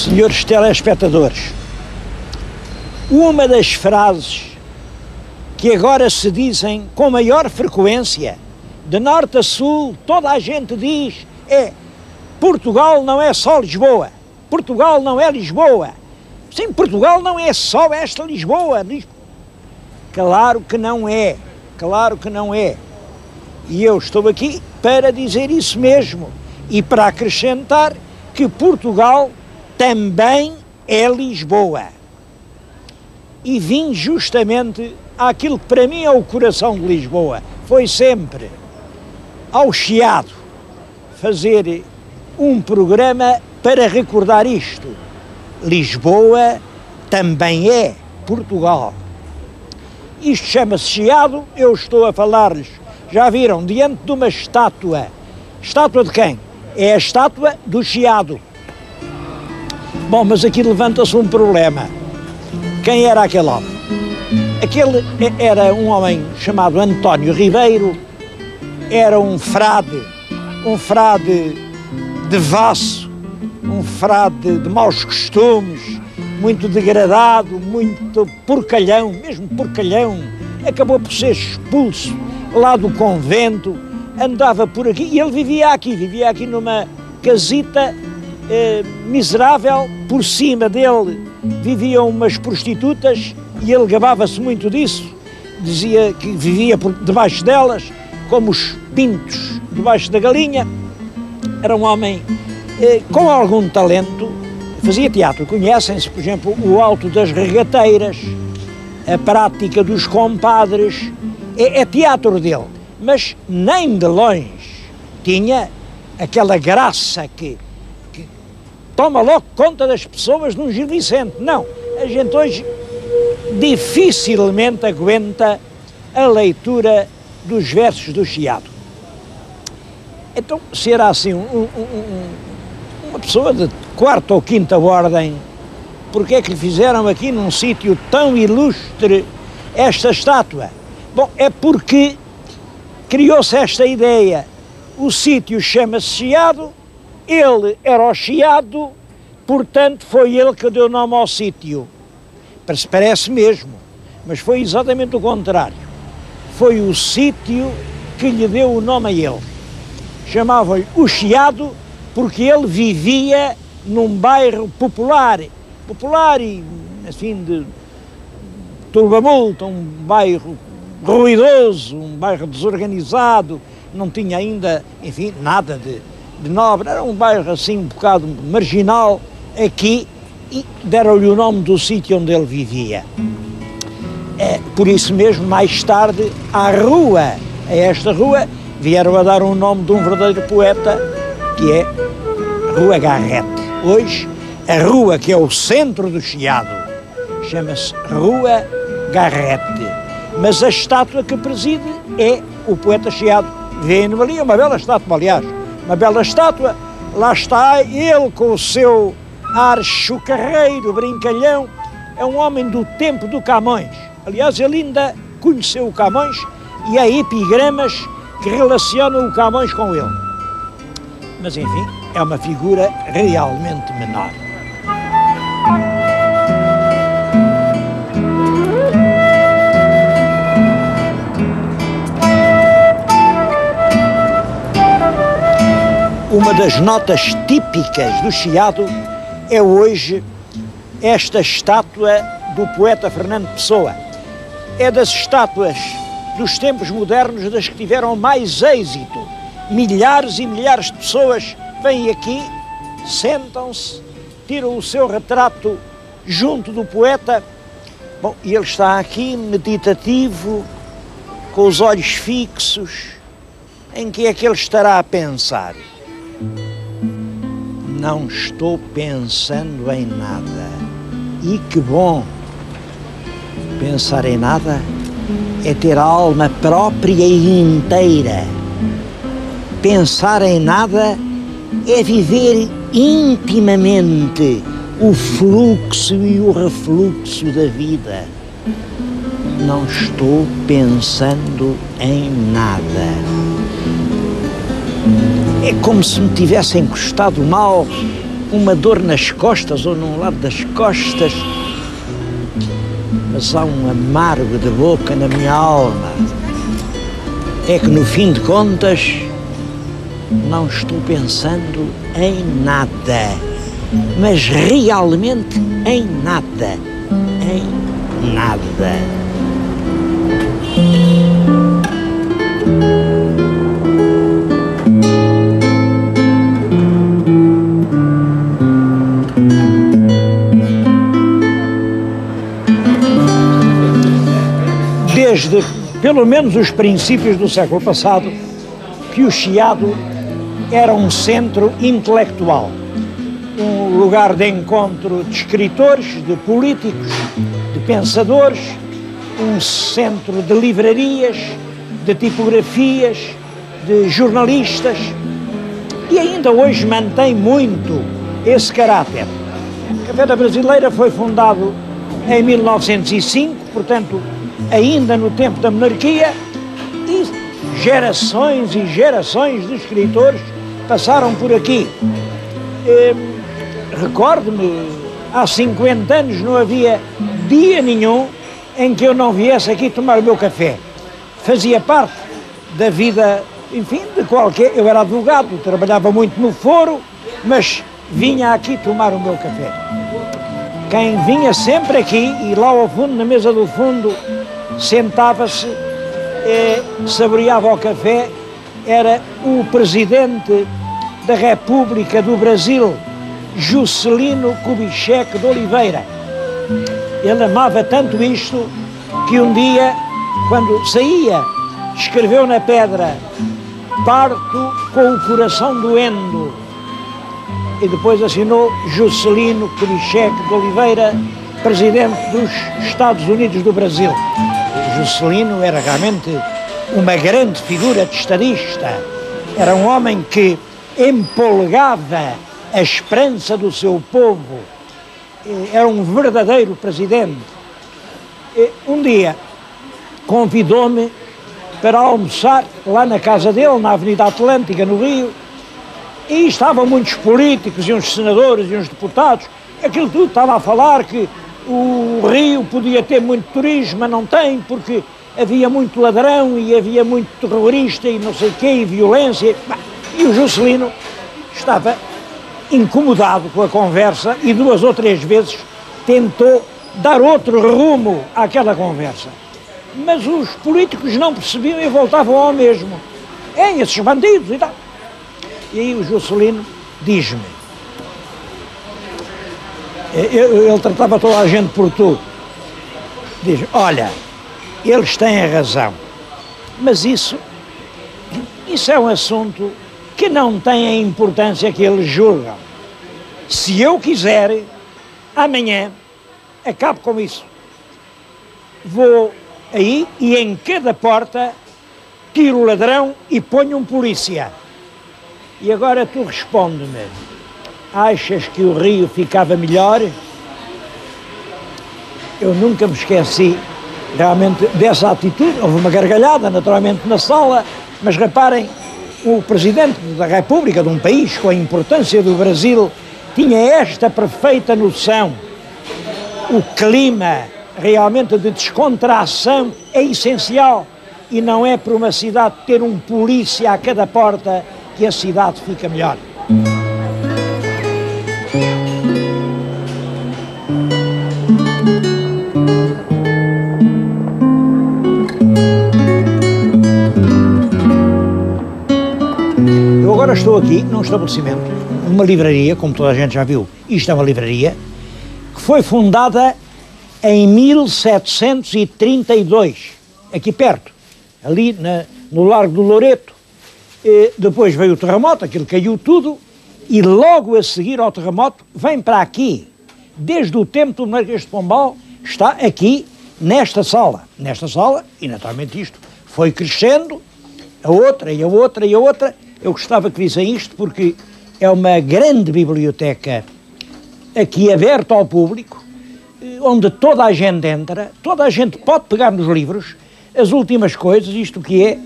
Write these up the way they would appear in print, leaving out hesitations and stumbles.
Senhores telespectadores, uma das frases que agora se dizem com maior frequência, de norte a sul, toda a gente diz é: Portugal não é só Lisboa, Portugal não é Lisboa. Sim, Portugal não é só esta Lisboa. Claro que não é, claro que não é. E eu estou aqui para dizer isso mesmo e para acrescentar que Portugal também é Lisboa. E vim justamente àquilo que para mim é o coração de Lisboa. Foi sempre ao Chiado fazer um programa para recordar isto. Lisboa também é Portugal. Isto chama-se Chiado, eu estou a falar-lhes, já viram, diante de uma estátua. Estátua de quem? É a estátua do Chiado. Bom, mas aqui levanta-se um problema. Quem era aquele homem? Aquele era um homem chamado António Ribeiro, era um frade devasso, um frade de maus costumes, muito degradado, muito porcalhão, mesmo porcalhão. Acabou por ser expulso lá do convento, andava por aqui e ele vivia aqui numa casita miserável. Por cima dele viviam umas prostitutas e ele gabava-se muito disso, dizia que vivia por debaixo delas, como os pintos debaixo da galinha. Era um homem com algum talento, fazia teatro. Conhecem-se, por exemplo, o Alto das Regateiras, a prática dos compadres, é teatro dele, mas nem de longe tinha aquela graça que toma logo conta das pessoas num Gil Vicente. Não, a gente hoje dificilmente aguenta a leitura dos versos do Chiado. Então, se era assim uma pessoa de quarta ou quinta ordem, porque é que lhe fizeram aqui num sítio tão ilustre esta estátua? Bom, é porque criou-se esta ideia. O sítio chama-se Chiado, ele era o Chiado, portanto foi ele que deu nome ao sítio. Parece mesmo, mas foi exatamente o contrário. Foi o sítio que lhe deu o nome a ele. Chamavam-lhe o Chiado porque ele vivia num bairro popular e assim de turbamulta, um bairro ruidoso, um bairro desorganizado, não tinha ainda, enfim, nada de nobre, era um bairro assim um bocado marginal aqui, e deram-lhe o nome do sítio onde ele vivia. Por isso mesmo, mais tarde, a esta rua, vieram a dar o nome de um verdadeiro poeta, que é Rua Garrete. Hoje, a rua que é o centro do Chiado chama-se Rua Garrete, mas a estátua que preside é o poeta Chiado. Vêem-no ali, uma bela estátua, aliás, uma bela estátua. Lá está ele com o seu ar chocarreiro, brincalhão. É um homem do tempo do Camões. Aliás, ele ainda conheceu o Camões e há epigramas que relacionam o Camões com ele. Mas, enfim, é uma figura realmente menor. Uma das notas típicas do Chiado é hoje esta estátua do poeta Fernando Pessoa. É das estátuas dos tempos modernos das que tiveram mais êxito. Milhares e milhares de pessoas vêm aqui, sentam-se, tiram o seu retrato junto do poeta. Bom, e ele está aqui meditativo, com os olhos fixos. Em que é que ele estará a pensar? Não estou pensando em nada. E que bom! Pensar em nada é ter a alma própria e inteira. Pensar em nada é viver intimamente o fluxo e o refluxo da vida. Não estou pensando em nada. É como se me tivesse encostado mal uma dor nas costas ou num lado das costas, mas há um amargo de boca na minha alma. É que no fim de contas não estou pensando em nada, mas realmente em nada, em nada. Desde, pelo menos, os princípios do século passado, que o Chiado era um centro intelectual, um lugar de encontro de escritores, de políticos, de pensadores, um centro de livrarias, de tipografias, de jornalistas, e ainda hoje mantém muito esse caráter. A Café da Brasileira foi fundado em 1905, portanto, ainda no tempo da monarquia, e gerações e gerações de escritores passaram por aqui. Recordo-me, há 50 anos não havia dia nenhum em que eu não viesse aqui tomar o meu café. Fazia parte da vida, enfim, de qualquer... Eu era advogado, trabalhava muito no foro, mas vinha aqui tomar o meu café. Quem vinha sempre aqui, e lá ao fundo, na mesa do fundo, sentava-se, saboreava o café, era o presidente da República do Brasil, Juscelino Kubitschek de Oliveira. Ele amava tanto isto que um dia, quando saía, escreveu na pedra: "Parto com o coração doendo", e depois assinou Juscelino Kubitschek de Oliveira, presidente dos Estados Unidos do Brasil. Juscelino era realmente uma grande figura de estadista, era um homem que empolgava a esperança do seu povo, era um verdadeiro presidente. Um dia convidou-me para almoçar lá na casa dele, na Avenida Atlântica, no Rio, e estavam muitos políticos e uns senadores e uns deputados. Aquilo tudo estava a falar que o Rio podia ter muito turismo, mas não tem, porque havia muito ladrão e havia muito terrorista e não sei o quê, e violência. E o Juscelino estava incomodado com a conversa e 2 ou 3 vezes tentou dar outro rumo àquela conversa. Mas os políticos não percebiam e voltavam ao mesmo. Esses bandidos e tal. E aí o Juscelino diz-me, ele tratava toda a gente por tu, diz: "Olha, eles têm a razão, mas isso é um assunto que não tem a importância que eles julgam. Se eu quiser, amanhã acabo com isso. Vou aí e em cada porta tiro o ladrão e ponho um polícia. E agora tu responde-me, achas que o Rio ficava melhor?" Eu nunca me esqueci realmente dessa atitude. Houve uma gargalhada naturalmente na sala, mas reparem, o Presidente da República de um país com a importância do Brasil tinha esta perfeita noção. O clima realmente de descontração é essencial, e não é por uma cidade ter um polícia a cada porta que a cidade fica melhor. Eu agora estou aqui num estabelecimento, numa livraria, como toda a gente já viu, isto é uma livraria, que foi fundada em 1732, aqui perto, ali no Largo do Loreto. Depois veio o terremoto, aquilo caiu tudo, e logo a seguir ao terremoto vem para aqui, desde o tempo do Marquês de Pombal, está aqui nesta sala, e naturalmente isto foi crescendo, a outra e a outra e a outra. Eu gostava que vissem isto porque é uma grande biblioteca aqui aberta ao público, onde toda a gente entra, toda a gente pode pegar nos livros, as últimas coisas, isto que é,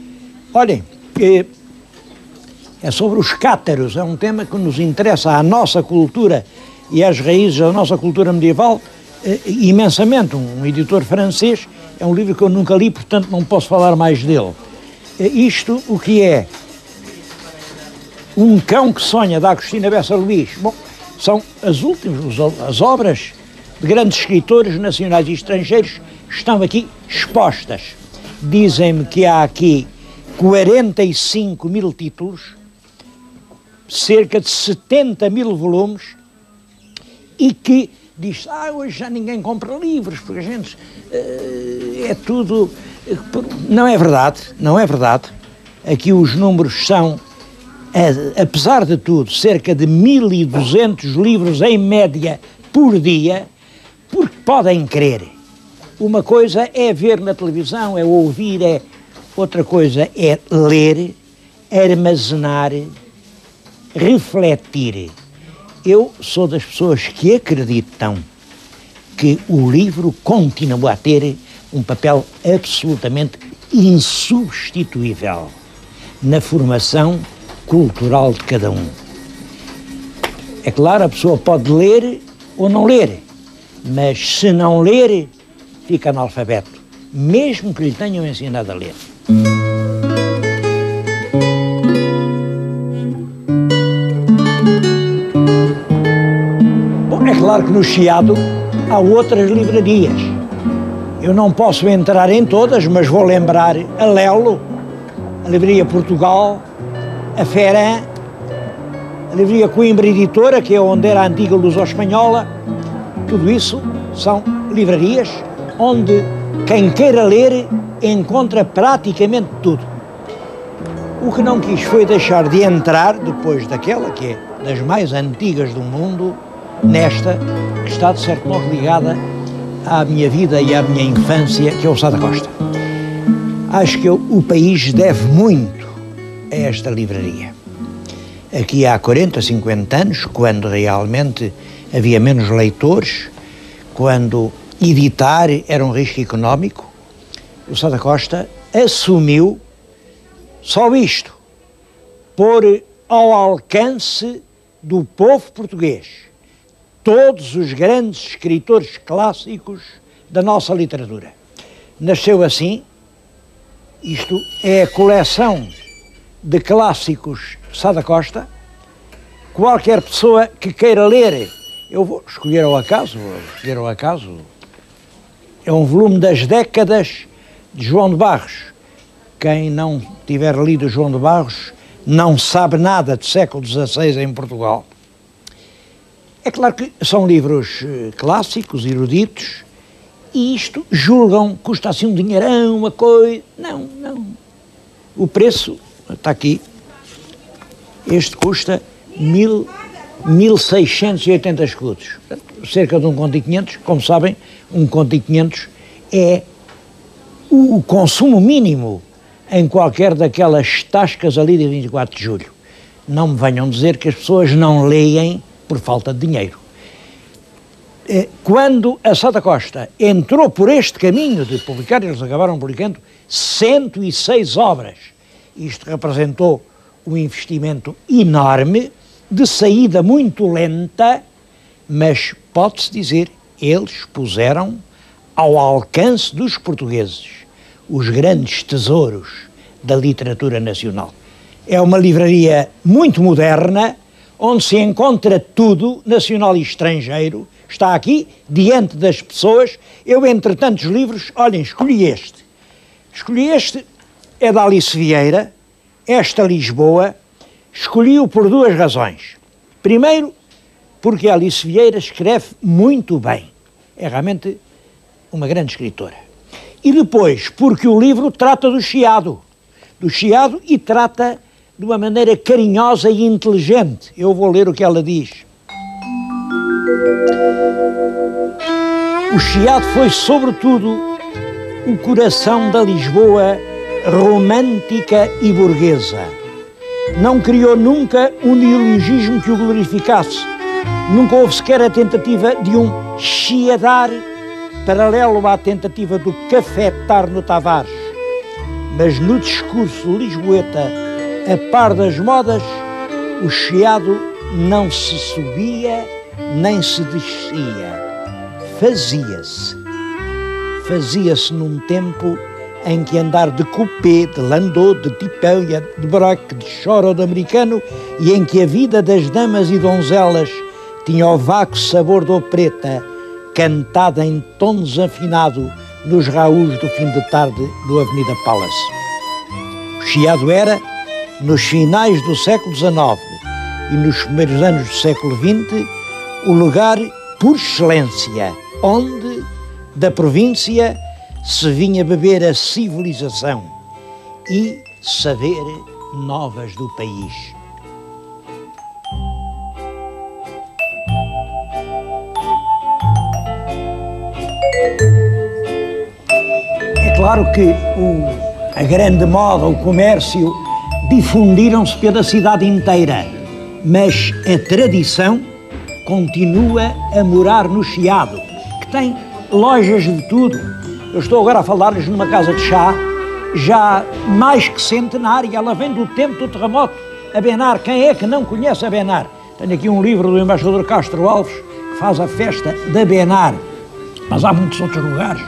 olhem, é sobre os cátaros, é um tema que nos interessa à nossa cultura e às raízes da nossa cultura medieval imensamente. Um editor francês, é um livro que eu nunca li, portanto não posso falar mais dele. Isto, o que é? Um Cão que Sonha, da Agostina Bessa Luís. Bom, são as obras de grandes escritores nacionais e estrangeiros que estão aqui expostas. Dizem-me que há aqui 45 mil títulos, cerca de 70 mil volumes, e que diz, hoje já ninguém compra livros, porque a gente é tudo... Não é verdade, não é verdade. Aqui os números são, apesar de tudo, cerca de 1.200 livros em média por dia, porque podem crer. Uma coisa é ver na televisão, é ouvir, outra coisa é ler, armazenar, refletir. Eu sou das pessoas que acreditam que o livro continua a ter um papel absolutamente insubstituível na formação cultural de cada um. É claro, a pessoa pode ler ou não ler, mas se não ler, fica analfabeto, mesmo que lhe tenham ensinado a ler. Bom, é claro que no Chiado há outras livrarias. Eu não posso entrar em todas, mas vou lembrar a Lelo, a Livraria Portugal, a Feran, a Livraria Coimbra Editora, que é onde era a antiga Luso-Espanhola. Tudo isso são livrarias onde quem queira ler encontra praticamente tudo. O que não quis foi deixar de entrar, depois daquela que é das mais antigas do mundo, nesta, que está de certo modo ligada à minha vida e à minha infância, que é o Sá da Costa. Acho que o país deve muito a esta livraria. Aqui há 40, 50 anos, quando realmente havia menos leitores, quando editar era um risco económico, o Sá da Costa assumiu só isto, pôr ao alcance do povo português todos os grandes escritores clássicos da nossa literatura. Nasceu assim, isto é a coleção de clássicos Sá da Costa. Qualquer pessoa que queira ler, eu vou escolher ao acaso, é um volume das décadas de João de Barros. Quem não tiver lido João de Barros não sabe nada do século XVI em Portugal. É claro que são livros clássicos, eruditos, e isto julgam, custa assim um dinheirão, uma coisa... Não. O preço está aqui. Este custa 1.680 escudos, cerca de 1 conto e 500. Como sabem, 1 conto e 500 é o consumo mínimo em qualquer daquelas tascas ali de 24 de julho. Não me venham dizer que as pessoas não leem por falta de dinheiro. Quando a Sá da Costa entrou por este caminho de publicar, eles acabaram publicando 106 obras. Isto representou um investimento enorme, de saída muito lenta, mas pode-se dizer, eles puseram ao alcance dos portugueses os grandes tesouros da literatura nacional. É uma livraria muito moderna, onde se encontra tudo, nacional e estrangeiro, está aqui, diante das pessoas. Eu, entre tantos livros, olhem, escolhi este. É da Alice Vieira, esta Lisboa. Escolhi-o por 2 razões. Primeiro, porque a Alice Vieira escreve muito bem. É realmente uma grande escritora. E depois, porque o livro trata do Chiado e trata de uma maneira carinhosa e inteligente. Eu vou ler o que ela diz. O Chiado foi, sobretudo, o coração da Lisboa romântica e burguesa. Não criou nunca um neologismo que o glorificasse. Nunca houve sequer a tentativa de um chiadar paralelo à tentativa do cafetar no Tavares. Mas no discurso lisboeta a par das modas, o Chiado não se subia nem se descia, fazia-se. Fazia-se num tempo em que andar de coupé, de landau, de tipéia, de broque, de choro de americano, e em que a vida das damas e donzelas tinha o vago sabor de opereta, cantada em tom desafinado nos raús do fim de tarde do Avenida Palace. O Chiado era, nos finais do século XIX e nos primeiros anos do século XX, o lugar por excelência onde, da província, se vinha beber a civilização e saber novas do país. É claro que a grande moda, o comércio, difundiram-se pela cidade inteira, mas a tradição continua a morar no Chiado, que tem lojas de tudo. Eu estou agora a falar-lhes numa casa de chá, já mais que centenária, ela vem do tempo do terremoto. A Benar, quem é que não conhece a Benar? Tenho aqui um livro do embaixador Castro Alves, que faz a festa da Benar. Mas há muitos outros lugares,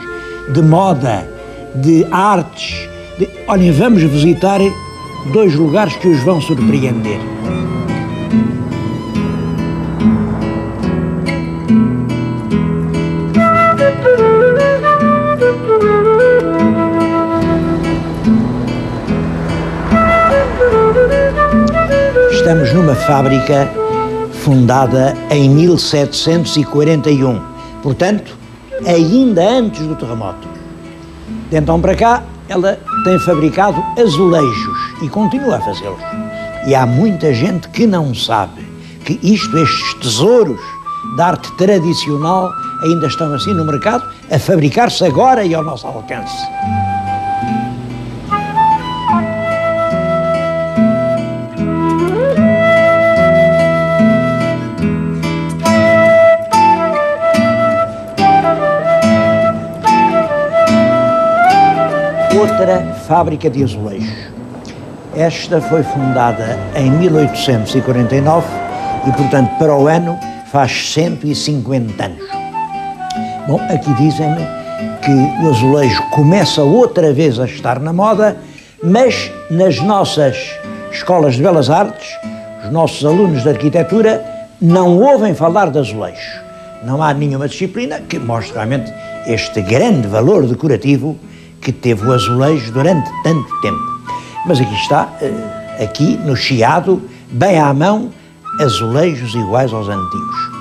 de moda, de artes. Olhem, vamos visitar 2 lugares que os vão surpreender. Estamos numa fábrica fundada em 1741, portanto, ainda antes do terremoto. De então para cá, ela tem fabricado azulejos e continua a fazê-los. E há muita gente que não sabe que estes tesouros da arte tradicional ainda estão assim no mercado, a fabricar-se agora e ao nosso alcance. Outra fábrica de azulejos. Esta foi fundada em 1849 e, portanto, para o ano faz 150 anos. Bom, aqui dizem-me que o azulejo começa outra vez a estar na moda, mas nas nossas escolas de belas artes, os nossos alunos de arquitetura não ouvem falar de azulejo. Não há nenhuma disciplina que mostre realmente este grande valor decorativo que teve o azulejo durante tanto tempo. Mas aqui está, aqui no Chiado, bem à mão, azulejos iguais aos antigos.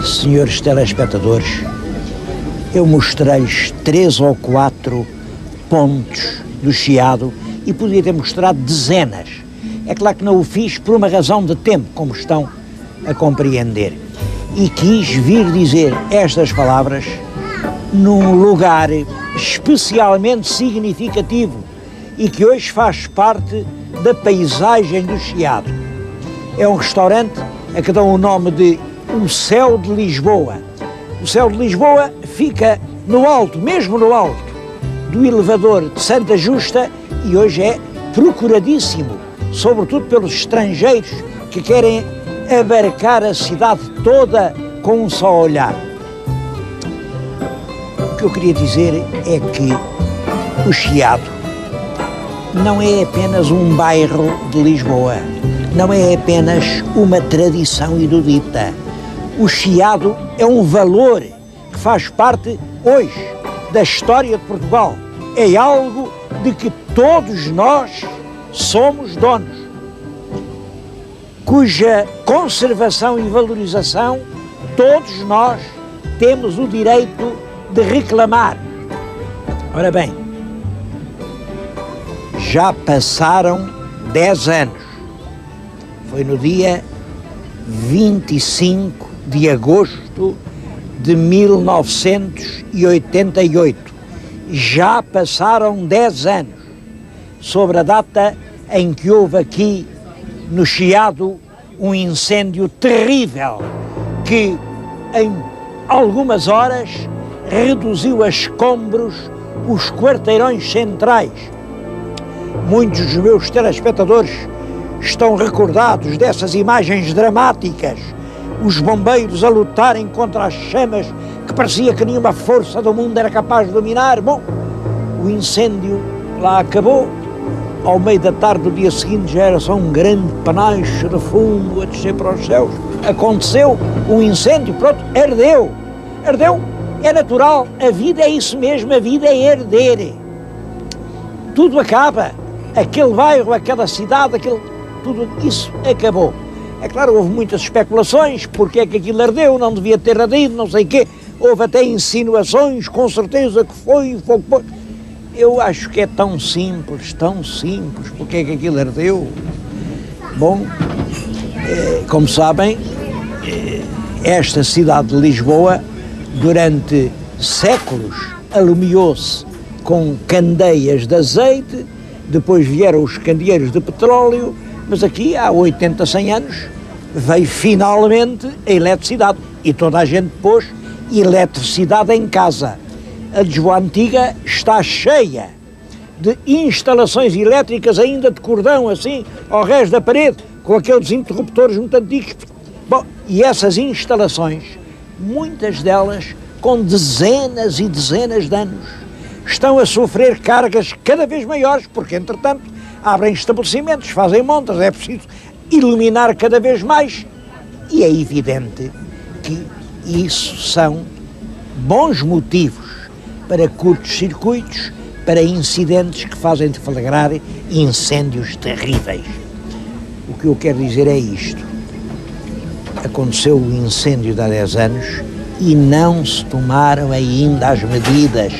Senhores telespectadores, eu mostrei-lhes 3 ou 4 pontos do Chiado e podia ter mostrado dezenas. É claro que não o fiz por uma razão de tempo, como estão a compreender. E quis vir dizer estas palavras num lugar especialmente significativo e que hoje faz parte da paisagem do Chiado. É um restaurante a que dão o nome de O Céu de Lisboa. O Céu de Lisboa fica no alto, mesmo no alto, do elevador de Santa Justa e hoje é procuradíssimo, sobretudo pelos estrangeiros que querem abarcar a cidade toda com um só olhar. O que eu queria dizer é que o Chiado não é apenas um bairro de Lisboa, não é apenas uma tradição erudita. O Chiado é um valor que faz parte, hoje, da história de Portugal. É algo de que todos nós somos donos, cuja conservação e valorização todos nós temos o direito de reclamar. Ora bem, já passaram 10 anos. Foi no dia 25 de agosto de 1988. Já passaram 10 anos sobre a data em que houve aqui no Chiado um incêndio terrível que em algumas horas reduziu a escombros os quarteirões centrais. Muitos dos meus telespectadores estão recordados dessas imagens dramáticas, os bombeiros a lutarem contra as chamas que parecia que nenhuma força do mundo era capaz de dominar. Bom, o incêndio lá acabou. Ao meio da tarde do dia seguinte já era só um grande panacho de fumo a descer para os céus. Aconteceu um incêndio, pronto, ardeu. Ardeu, é natural, a vida é isso mesmo, a vida é arder. Tudo acaba, aquele bairro, aquela cidade, tudo isso acabou. É claro, houve muitas especulações, porque é que aquilo ardeu, não devia ter ardido, não sei o quê. Houve até insinuações, com certeza que foi. Eu acho que é tão simples, porque é que aquilo ardeu. Bom, como sabem, esta cidade de Lisboa, durante séculos, alumiou-se com candeias de azeite, depois vieram os candeeiros de petróleo, mas aqui, há 80, 100 anos, veio finalmente a eletricidade. E toda a gente pôs eletricidade em casa. A Lisboa Antiga está cheia de instalações elétricas ainda de cordão, assim, ao resto da parede, com aqueles interruptores muito antigos. Bom, e essas instalações, muitas delas com dezenas e dezenas de anos, estão a sofrer cargas cada vez maiores, porque, entretanto, abrem estabelecimentos, fazem montas, é preciso iluminar cada vez mais. E é evidente que isso são bons motivos para curtos-circuitos, para incidentes que fazem deflagrar incêndios terríveis. O que eu quero dizer é isto. Aconteceu o incêndio de há 10 anos e não se tomaram ainda as medidas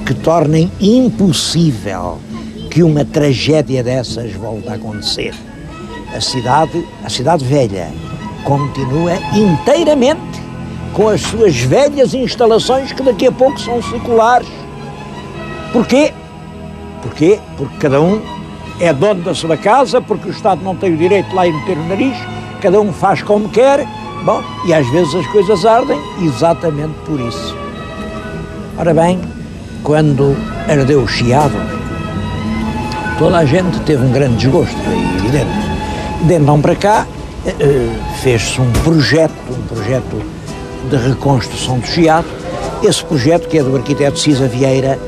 que tornem impossível que uma tragédia dessas volte a acontecer. A cidade velha, continua inteiramente com as suas velhas instalações que daqui a pouco são seculares. Porquê? Porque cada um é dono da sua casa, porque o Estado não tem o direito de lá ir meter o nariz, cada um faz como quer. Bom, e às vezes as coisas ardem exatamente por isso. Ora bem, quando ardeu o Chiado, toda a gente teve um grande desgosto, é evidente. De então para cá, fez-se um projeto de reconstrução do Chiado. Esse projeto, que é do arquiteto Cisa Vieira,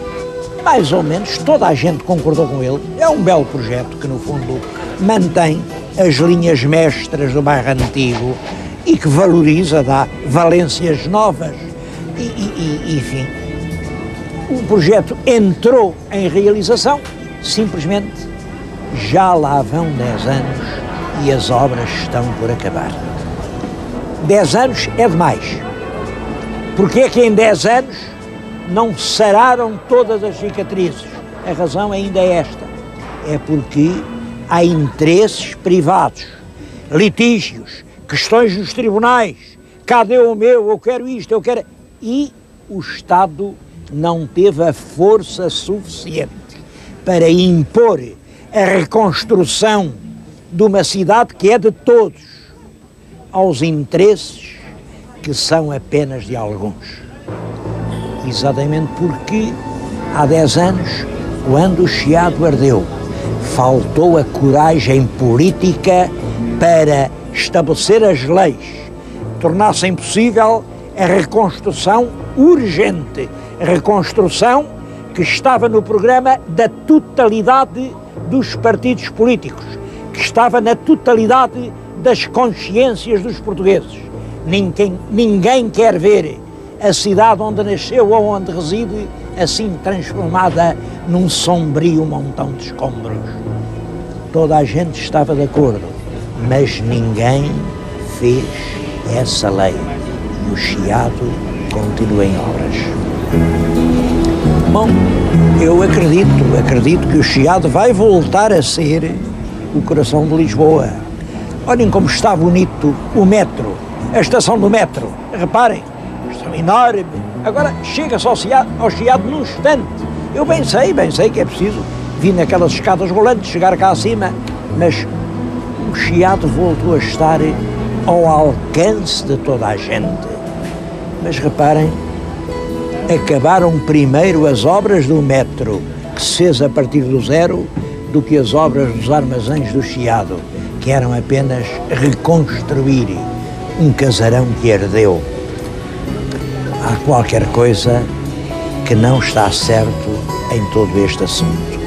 mais ou menos toda a gente concordou com ele. É um belo projeto que, no fundo, mantém as linhas mestras do bairro antigo e que valoriza, dá valências novas. Enfim, o projeto entrou em realização, simplesmente já lá vão 10 anos e as obras estão por acabar. 10 anos é demais. Porque é que em 10 anos não sararam todas as cicatrizes? A razão ainda é esta. É porque há interesses privados, litígios, questões nos tribunais. Cadê o meu? Eu quero isto, eu quero... E o Estado não teve a força suficiente para impor a reconstrução de uma cidade que é de todos, aos interesses que são apenas de alguns. Exatamente porque há 10 anos, quando o Chiado ardeu, faltou a coragem política para estabelecer as leis que tornassem possível a reconstrução urgente, a reconstrução que estava no programa da totalidade dos partidos políticos, que estava na totalidade das consciências dos portugueses. Ninguém quer ver a cidade onde nasceu ou onde reside assim transformada num sombrio montão de escombros. Toda a gente estava de acordo, mas ninguém fez essa lei e o Chiado continua em obras. Bom, eu acredito que o Chiado vai voltar a ser o coração de Lisboa. Olhem como está bonito o metro, a estação do metro. Reparem, enorme. Agora chega-se ao Chiado num instante. Eu bem sei que é preciso vir naquelas escadas rolantes, chegar cá acima, mas o Chiado voltou a estar ao alcance de toda a gente. Mas reparem, acabaram primeiro as obras do metro, que se fez a partir do zero, do que as obras dos armazéns do Chiado, que eram apenas reconstruir um casarão que ardeu. Há qualquer coisa que não está certo em todo este assunto.